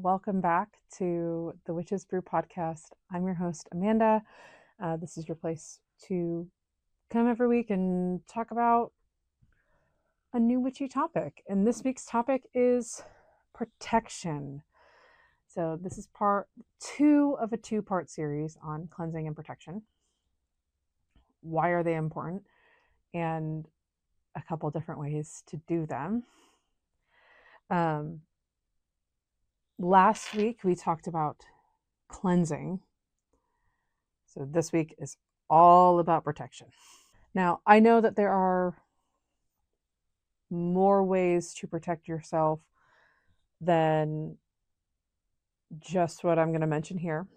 welcome back to the Witches Brew podcast. I'm your host, Amanda. This is your place to come every week and talk about a new witchy topic. And this week's topic is protection. So, this is part 2 of a 2-part series on cleansing and protection. Why are they important? And a couple different ways to do them. Last week we talked about cleansing. So this week is all about protection. Now, I know that there are more ways to protect yourself than just what I'm going to mention here.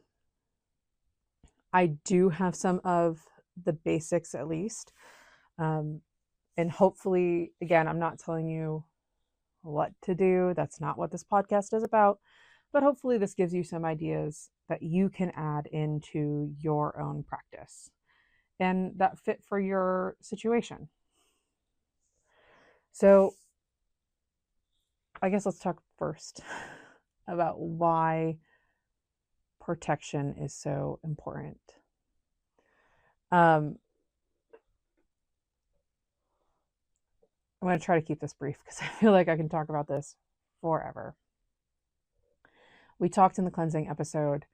I do have some of the basics at least. And hopefully, again, I'm not telling you what to do. That's not what this podcast is about. But hopefully, this gives you some ideas that you can add into your own practice and that fit for your situation. So, I guess let's talk first about why protection is so important. I'm going to try to keep this brief because I feel like I can talk about this forever. We talked in the cleansing episode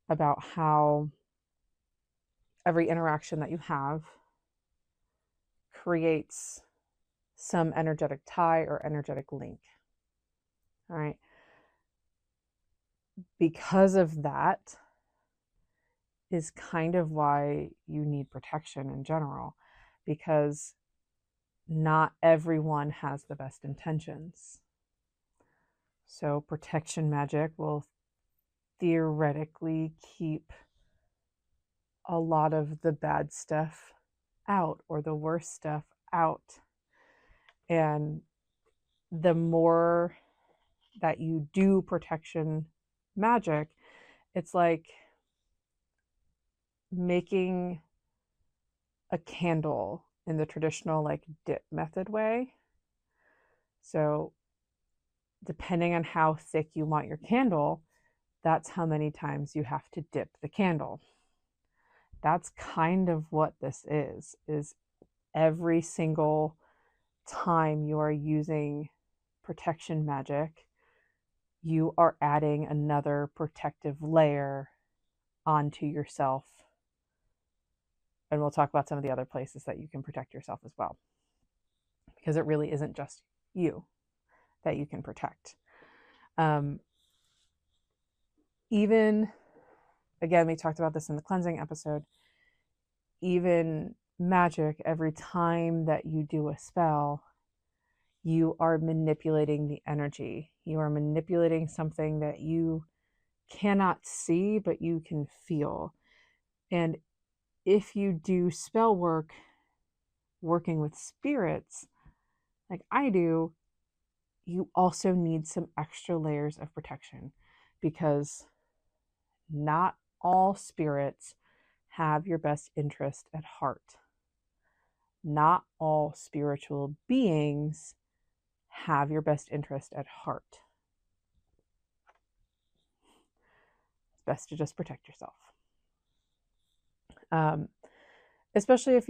about how every interaction that you have creates some energetic tie or energetic link. All right. Because of that is kind of why you need protection in general, because not everyone has the best intentions. So protection magic will theoretically keep a lot of the bad stuff out or the worst stuff out. And the more that you do protection magic, it's like making a candle in the traditional like dip method way. So depending on how thick you want your candle, that's how many times you have to dip the candle. That's kind of what this is every single time you are using protection magic, you are adding another protective layer onto yourself. And we'll talk about some of the other places that you can protect yourself as well, because it really isn't just you that you can protect. Even, again, we talked about this in the cleansing episode, even magic, every time that you do a spell, you are manipulating the energy. You are manipulating something that you cannot see, but you can feel. And if you do spell work, working with spirits, like I do, you also need some extra layers of protection, because not all spirits have your best interest at heart. Not all spiritual beings have your best interest at heart. It's best to just protect yourself. Especially if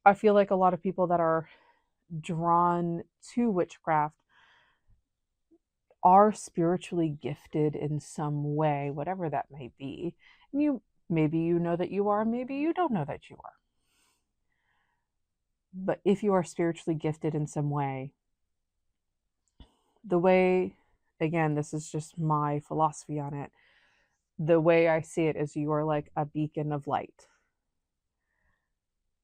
I feel like a lot of people that are drawn to witchcraft are spiritually gifted in some way, whatever that may be. And maybe you know that you are, maybe you don't know that you are. But if you are spiritually gifted in some way, the way, again, this is just my philosophy on it, the way I see it is you are like a beacon of light.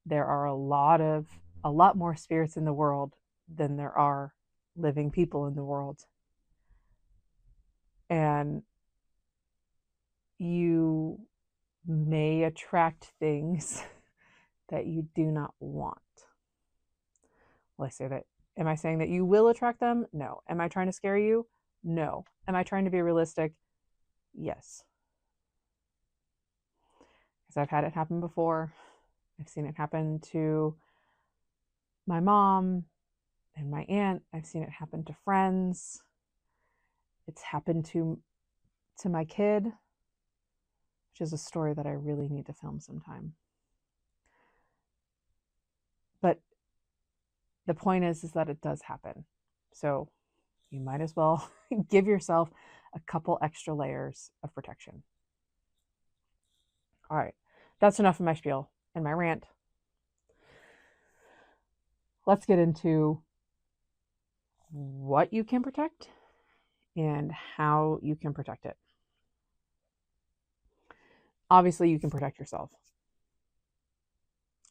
There are a lot more spirits in the world than there are living people in the world. And you may attract things that you do not want. Well, I say that. Am I saying that you will attract them? No. Am I trying to scare you? No. Am I trying to be realistic? Yes. Because I've had it happen before. I've seen it happen to my mom and my aunt. I've seen it happen to friends. It's happened to to my kid, which is a story that I really need to film sometime. But the point is that it does happen. So you might as well give yourself a couple extra layers of protection. All right, that's enough of my spiel and my rant. Let's get into what you can protect and how you can protect it. Obviously, you can protect yourself.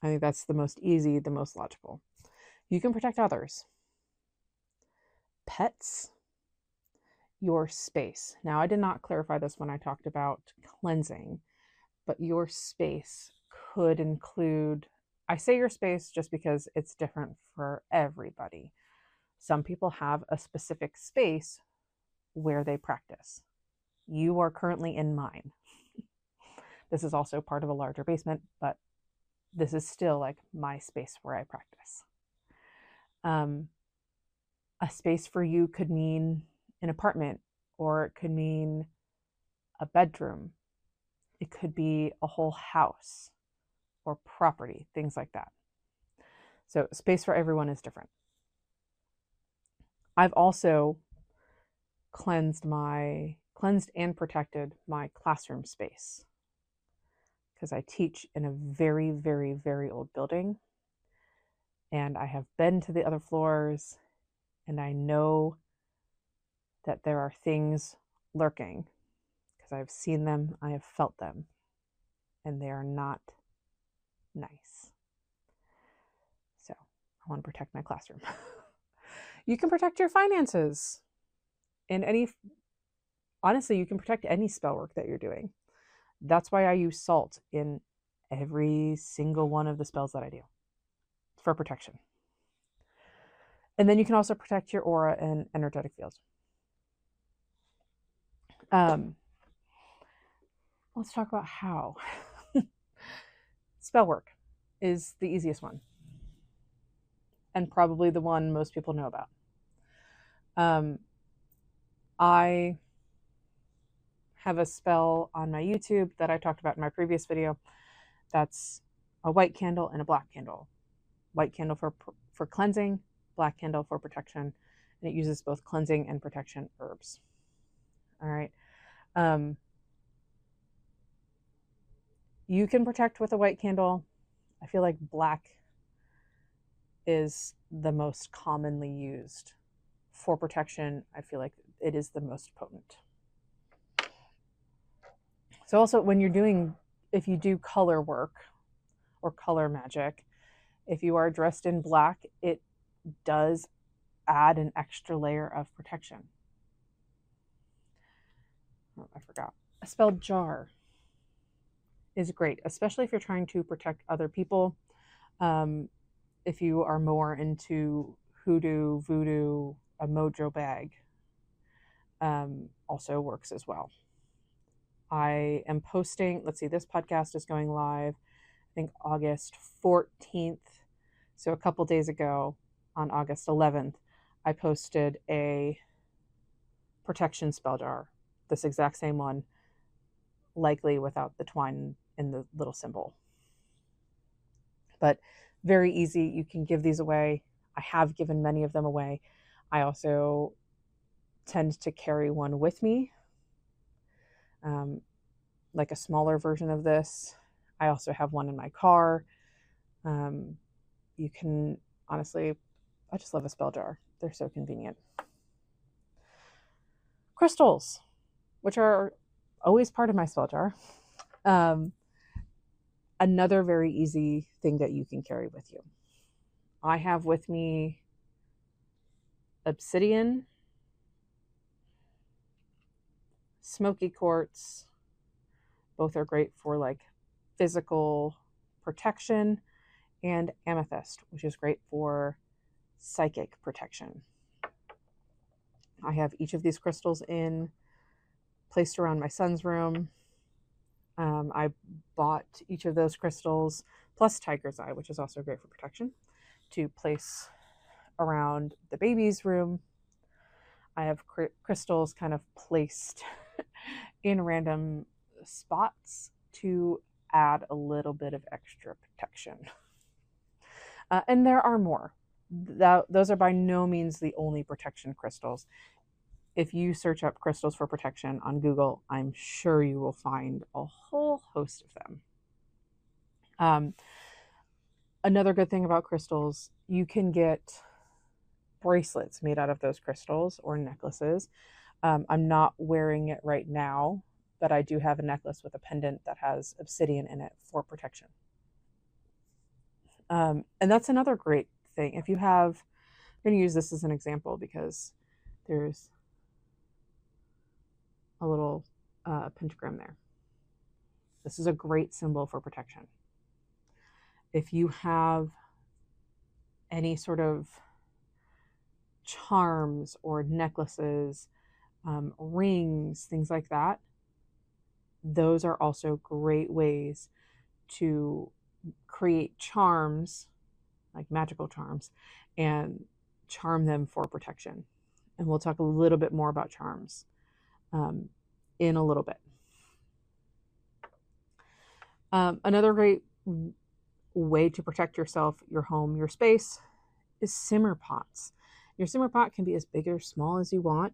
I think that's the most easy, the most logical. You can protect others. Pets, your space. Now, I did not clarify this when I talked about cleansing, but your space could include, I say your space just because it's different for everybody. Some people have a specific space where they practice. You are currently in mine. This is also part of a larger basement, but this is still like my space where I practice. A space for you could mean an apartment, or it could mean a bedroom. It could be a whole house or property, things like that. So space for everyone is different. I've also cleansed and protected my classroom space because I teach in a very, very, very old building. And I have been to the other floors, and I know that there are things lurking because I've seen them, I have felt them, and they are not nice. So I want to protect my classroom. You can protect your finances in honestly, you can protect any spell work that you're doing. That's why I use salt in every single one of the spells that I do. It's for protection. And then you can also protect your aura and energetic fields. Let's talk about how. Spell work is the easiest one, and probably the one most people know about. I have a spell on my YouTube that I talked about in my previous video. That's a white candle and a black candle. White candle for cleansing, black candle for protection, and it uses both cleansing and protection herbs. All right. You can protect with a white candle. I feel like black is the most commonly used for protection. I feel like it is the most potent. So also when you're doing, if you do color work or color magic, if you are dressed in black, it does add an extra layer of protection. Oh, I forgot. A spell jar is great, especially if you're trying to protect other people. If you are more into hoodoo, voodoo, a mojo bag also works as well. I am posting, let's see, this podcast is going live, I think August 14th. So a couple days ago on August 11th, I posted a protection spell jar, this exact same one, likely without the twine in the little symbol. But very easy. You can give these away. I have given many of them away. I also tend to carry one with me, like a smaller version of this. I also have one in my car. You can, honestly, I just love a spell jar. They're so convenient. Crystals, which are always part of my spell jar. Another very easy thing that you can carry with you. I have with me obsidian, smoky quartz. Both are great for like physical protection, and amethyst, which is great for psychic protection. I have each of these crystals placed around my son's room. I bought each of those crystals plus tiger's eye, which is also great for protection, to place around the baby's room. I have crystals kind of placed in random spots to add a little bit of extra protection. And there are more. Those are by no means the only protection crystals. If you search up crystals for protection on Google, I'm sure you will find a whole host of them. Another good thing about crystals, you can get bracelets made out of those crystals or necklaces. I'm not wearing it right now, but I do have a necklace with a pendant that has obsidian in it for protection. And that's another great thing. If you have, I'm going to use this as an example because there's a little pentagram there. This is a great symbol for protection. If you have any sort of charms or necklaces, rings, things like that, those are also great ways to create charms, like magical charms, and charm them for protection. And we'll talk a little bit more about charms in a little bit. Another great way to protect yourself, your home, your space is simmer pots. Your simmer pot can be as big or small as you want.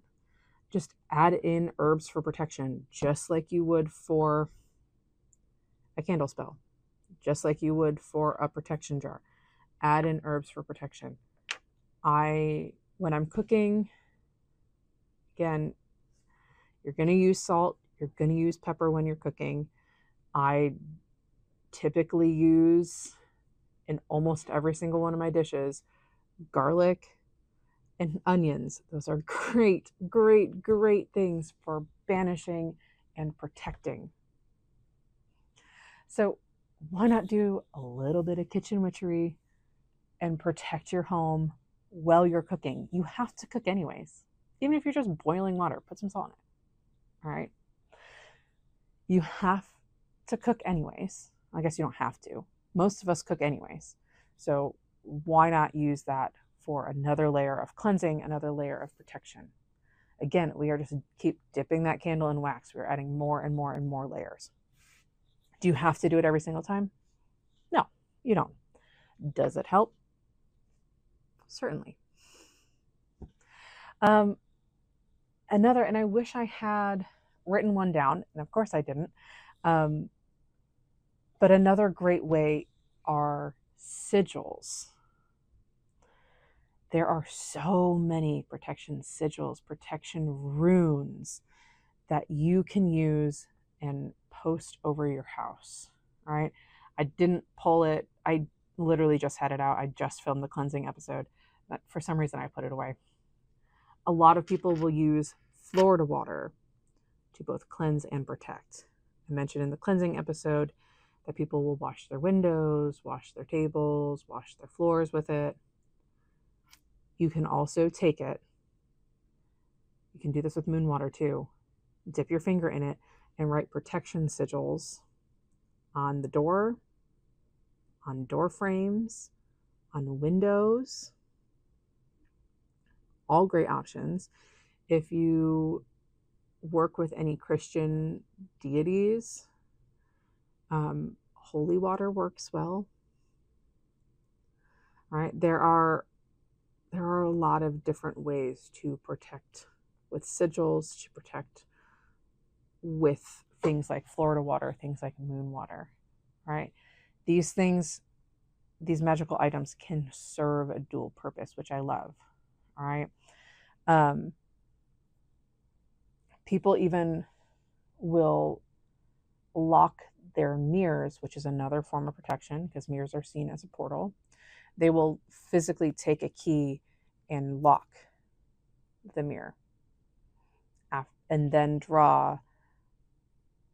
Just add in herbs for protection, just like you would for a candle spell, just like you would for a protection jar. Add in herbs for protection. When I'm cooking, again, you're going to use salt, you're going to use pepper when you're cooking. I typically use, in almost every single one of my dishes, garlic and onions. Those are great, great, great things for banishing and protecting. So why not do a little bit of kitchen witchery and protect your home while you're cooking? You have to cook anyways. Even if you're just boiling water, put some salt in it. All right. You have to cook anyways. I guess you don't have to. Most of us cook anyways. So why not use that for another layer of cleansing, another layer of protection? Again, we are just keep dipping that candle in wax. We're adding more and more and more layers. Do you have to do it every single time? No, you don't. Does it help? Certainly. Another, and I wish I had written one down, and of course I didn't. But another great way are sigils. There are so many protection sigils, protection runes that you can use and post over your house. All right. I didn't pull it. I literally just had it out. I just filmed the cleansing episode, but for some reason I put it away. A lot of people will use Florida water to both cleanse and protect. I mentioned in the cleansing episode that people will wash their windows, wash their tables, wash their floors with it. You can also take it. You can do this with moon water too. Dip your finger in it and write protection sigils on the door, on door frames, on windows. All great options. If you work with any Christian deities, holy water works well. Right? There are a lot of different ways to protect with sigils, to protect with things like Florida water, things like moon water, right? These things, these magical items can serve a dual purpose, which I love, all right? People even will lock their mirrors, which is another form of protection because mirrors are seen as a portal. They will physically take a key and lock the mirror and then draw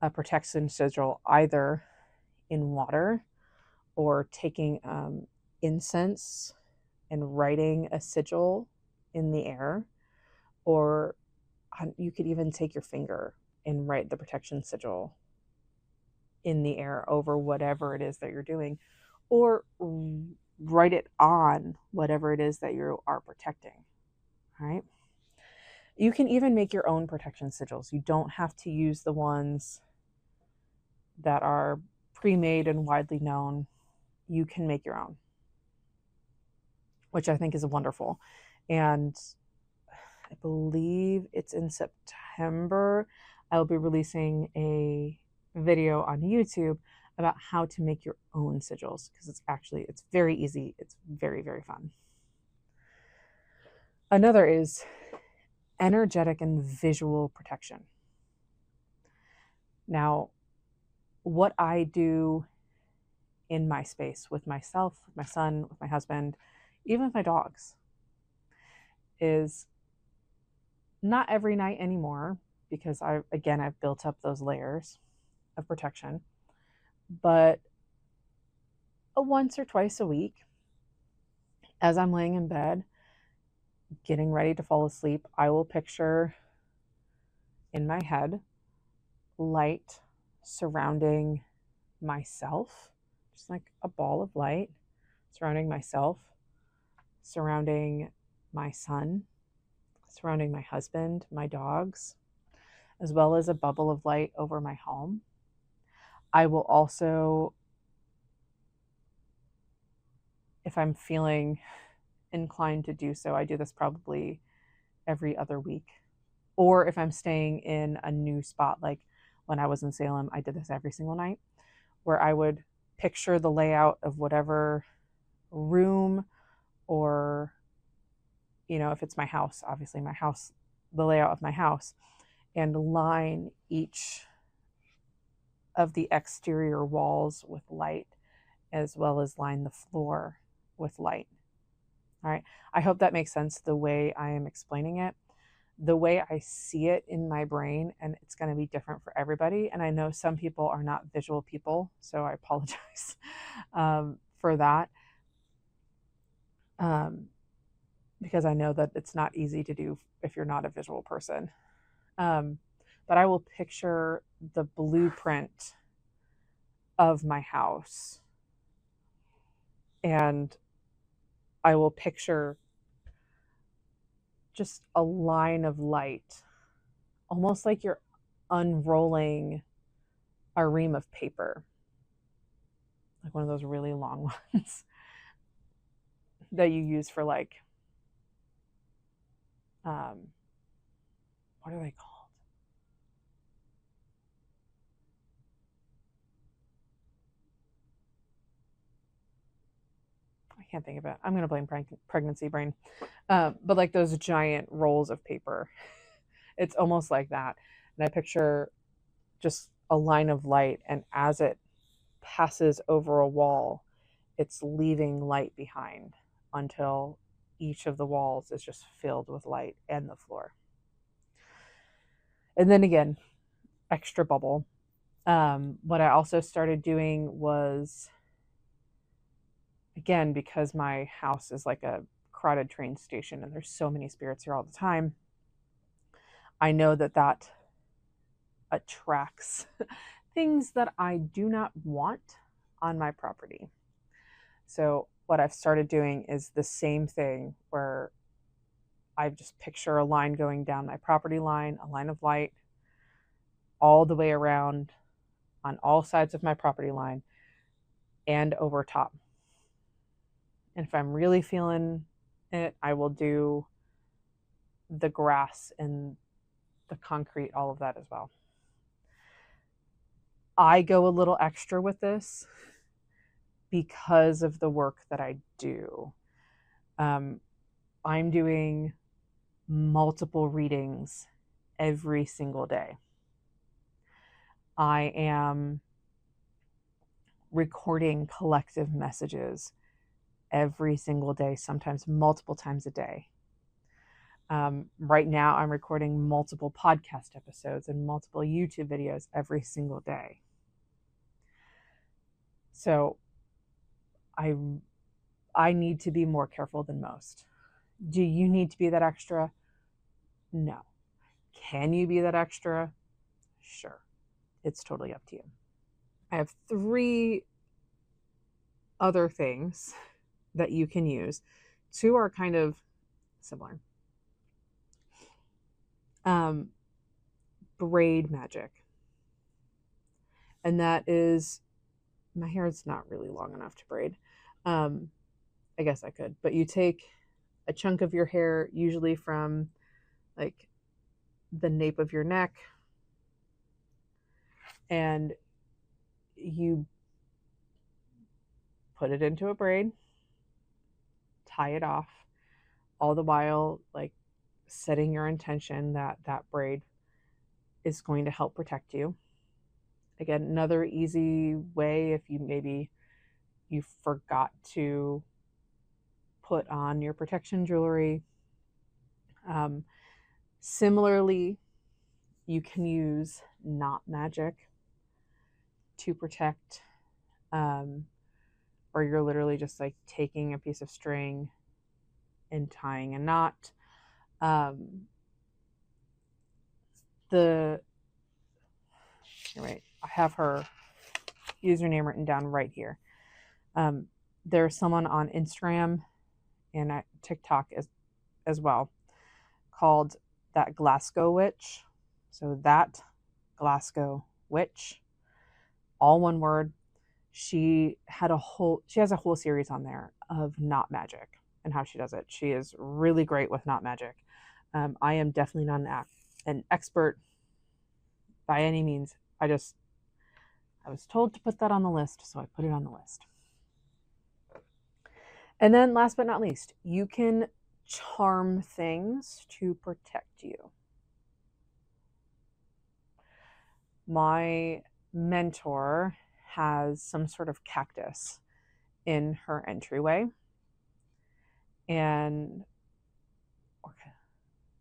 a protection sigil either in water or taking incense and writing a sigil in the air, or you could even take your finger and write the protection sigil in the air over whatever it is that you're doing, or write it on whatever it is that you are protecting, right? You can even make your own protection sigils. You don't have to use the ones that are pre-made and widely known. You can make your own, which I think is wonderful. And I believe it's in September. I'll be releasing a video on YouTube about how to make your own sigils, because it's very easy. It's very, very fun. Another is energetic and visual protection. Now, what I do in my space with myself, with my son, with my husband, even with my dogs, is not every night anymore, because I've built up those layers of protection, but once or twice a week, as I'm laying in bed, getting ready to fall asleep, I will picture in my head light surrounding myself, just like a ball of light surrounding myself, surrounding my son, surrounding my husband, my dogs, as well as a bubble of light over my home. I will also, if I'm feeling inclined to do so, I do this probably every other week. Or if I'm staying in a new spot, like when I was in Salem, I did this every single night, where I would picture the layout of whatever room, or, if it's my house, obviously my house, the layout of my house, and line each of the exterior walls with light, as well as line the floor with light. All right. I hope that makes sense the way I am explaining it, the way I see it in my brain, and it's going to be different for everybody. And I know some people are not visual people, so I apologize for that, because I know that it's not easy to do if you're not a visual person. But I will picture the blueprint of my house, and I will picture just a line of light, almost like you're unrolling a ream of paper, like one of those really long ones that you use for what are they called? I can't think of it. I'm going to blame pregnancy brain. But like those giant rolls of paper, it's almost like that. And I picture just a line of light, and as it passes over a wall, it's leaving light behind until each of the walls is just filled with light, and the floor. And then again, extra bubble. What I also started doing was, again, because my house is like a crowded train station and there's so many spirits here all the time, I know that attracts things that I do not want on my property. So what I've started doing is the same thing, where I just picture a line going down my property line, a line of light all the way around on all sides of my property line and over top. And if I'm really feeling it, I will do the grass and the concrete, all of that as well. I go a little extra with this because of the work that I do. I'm doing multiple readings every single day. I am recording collective messages every single day, sometimes multiple times a day. Right now, I'm recording multiple podcast episodes and multiple YouTube videos every single day. So I need to be more careful than most. Do you need to be that extra? No. Can you be that extra? Sure. It's totally up to you. I have 3 other things that you can use. 2 are kind of similar. braid magic. And that is, my hair is not really long enough to braid. I guess I could, but you take a chunk of your hair, usually from like the nape of your neck, and you put it into a braid, tie it off, all the while like setting your intention that that braid is going to help protect you. Again, another easy way, if you forgot to put on your protection jewelry. Similarly, you can use knot magic to protect, or you're literally just like taking a piece of string and tying a knot. Right, I have her username written down right here. There's someone on Instagram and at TikTok as well called That Glasgow Witch. So That Glasgow Witch, all one word. She has a whole series on there of knot magic and how she does it. She is really great with knot magic. I am definitely not an expert by any means. I was told to put that on the list, so I put it on the list. And then last but not least, you can charm things to protect you. My mentor has some sort of cactus in her entryway. And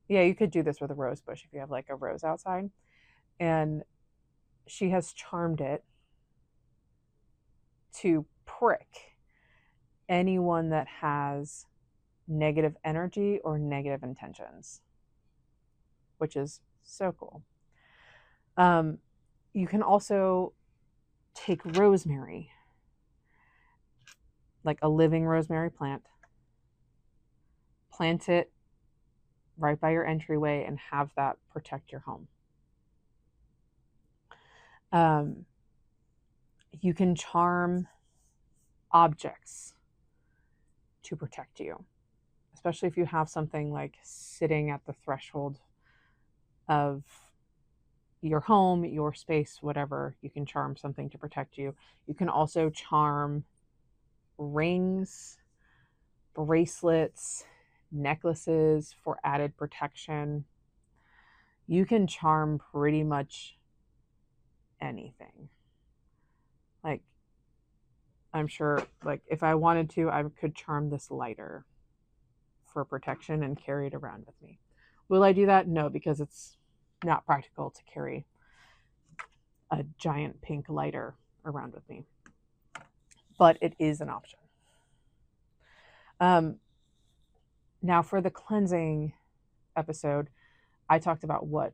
yeah, you could do this with a rose bush if you have like a rose outside. And she has charmed it to prick anyone that has negative energy or negative intentions, which is so cool. You can also take rosemary, like a living rosemary plant it right by your entryway and have that protect your home. You can charm objects to protect you, especially if you have something like sitting at the threshold of your home, your space, whatever. You can charm something to protect you. You can also charm rings, bracelets, necklaces for added protection. You can charm pretty much anything. Like, I'm sure, like, if I wanted to, I could charm this lighter for protection and carry it around with me. Will I do that? No, because it's not practical to carry a giant pink lighter around with me. But it is an option. Now, for the cleansing episode, I talked about what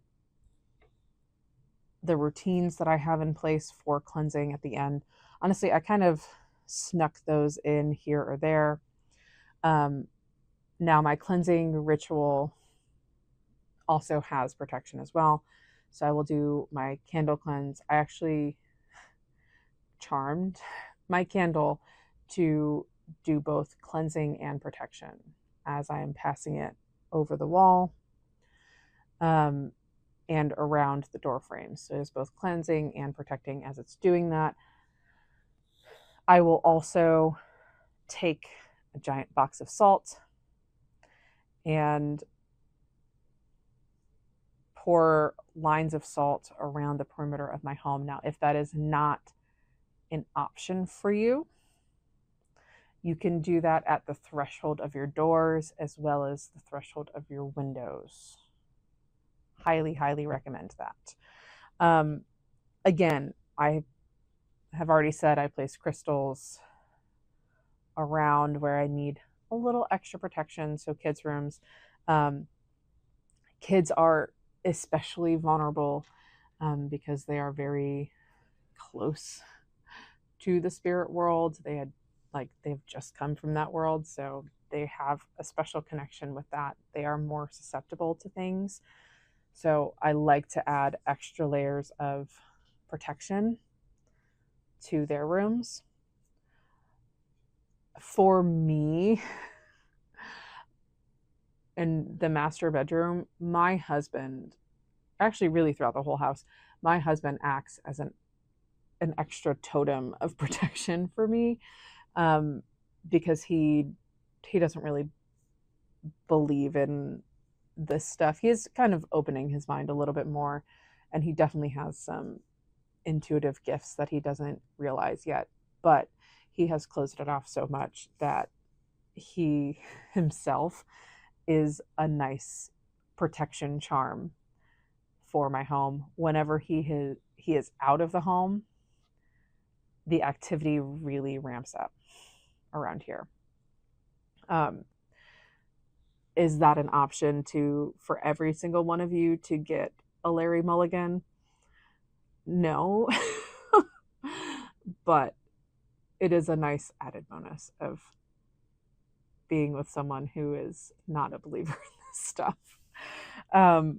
the routines that I have in place for cleansing at the end. Honestly, I kind of snuck those in here or there. Now, my cleansing ritual also has protection as well. So I will do my candle cleanse. I actually charmed my candle to do both cleansing and protection as I am passing it over the wall and around the door frames. So it's both cleansing and protecting as it's doing that. I will also take a giant box of salt and pour lines of salt around the perimeter of my home. Now, if that is not an option for you, you can do that at the threshold of your doors as well as the threshold of your windows. Highly, highly recommend that. Again, I have already said I place crystals around where I need a little extra protection. So kids' rooms. Kids are especially vulnerable because they are very close to the spirit world. They've just come from that world, so they have a special connection with that. They are more susceptible to things. So I like to add extra layers of protection to their rooms. For me, in the master bedroom, my husband, actually really throughout the whole house, my husband acts as an extra totem of protection for me, because he doesn't really believe in this stuff. He is kind of opening his mind a little bit more, and he definitely has some intuitive gifts that he doesn't realize yet, but he has closed it off so much that he himself is a nice protection charm for my home. Whenever he is out of the home, the activity really ramps up around here. Is that an option for every single one of you to get a Larry Mulligan? No. But it is a nice added bonus of being with someone who is not a believer in this stuff. I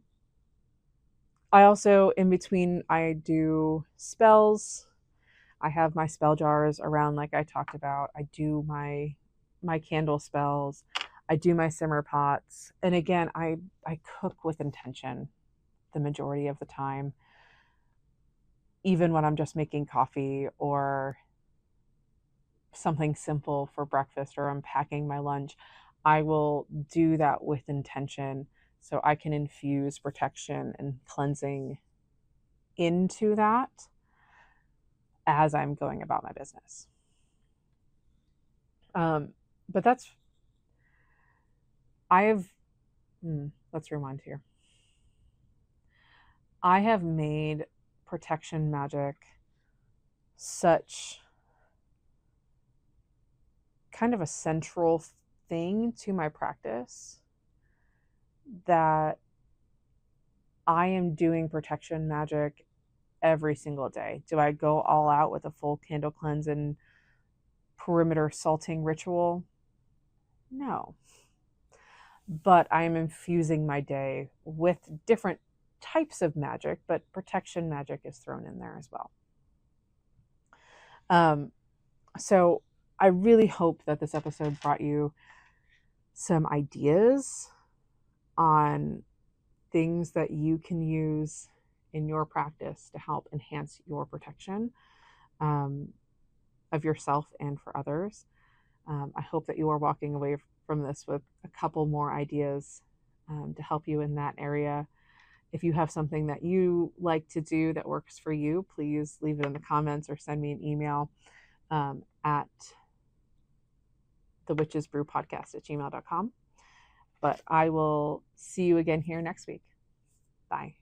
also, in between, I do spells. I have my spell jars around, like I talked about. I do my candle spells. I do my simmer pots. And again, I cook with intention the majority of the time. Even when I'm just making coffee or something simple for breakfast, or I'm packing my lunch, I will do that with intention so I can infuse protection and cleansing into that as I'm going about my business. But that's, let's rewind here. I have made protection magic such kind of a central thing to my practice that I am doing protection magic every single day. Do I go all out with a full candle cleanse and perimeter salting ritual? No. But I am infusing my day with different types of magic, but protection magic is thrown in there as well. So I really hope that this episode brought you some ideas on things that you can use in your practice to help enhance your protection of yourself and for others. I hope that you are walking away from this with a couple more ideas to help you in that area. If you have something that you like to do that works for you, please leave it in the comments or send me an email at thewitchesbrewpodcast@gmail.com. But I will see you again here next week. Bye.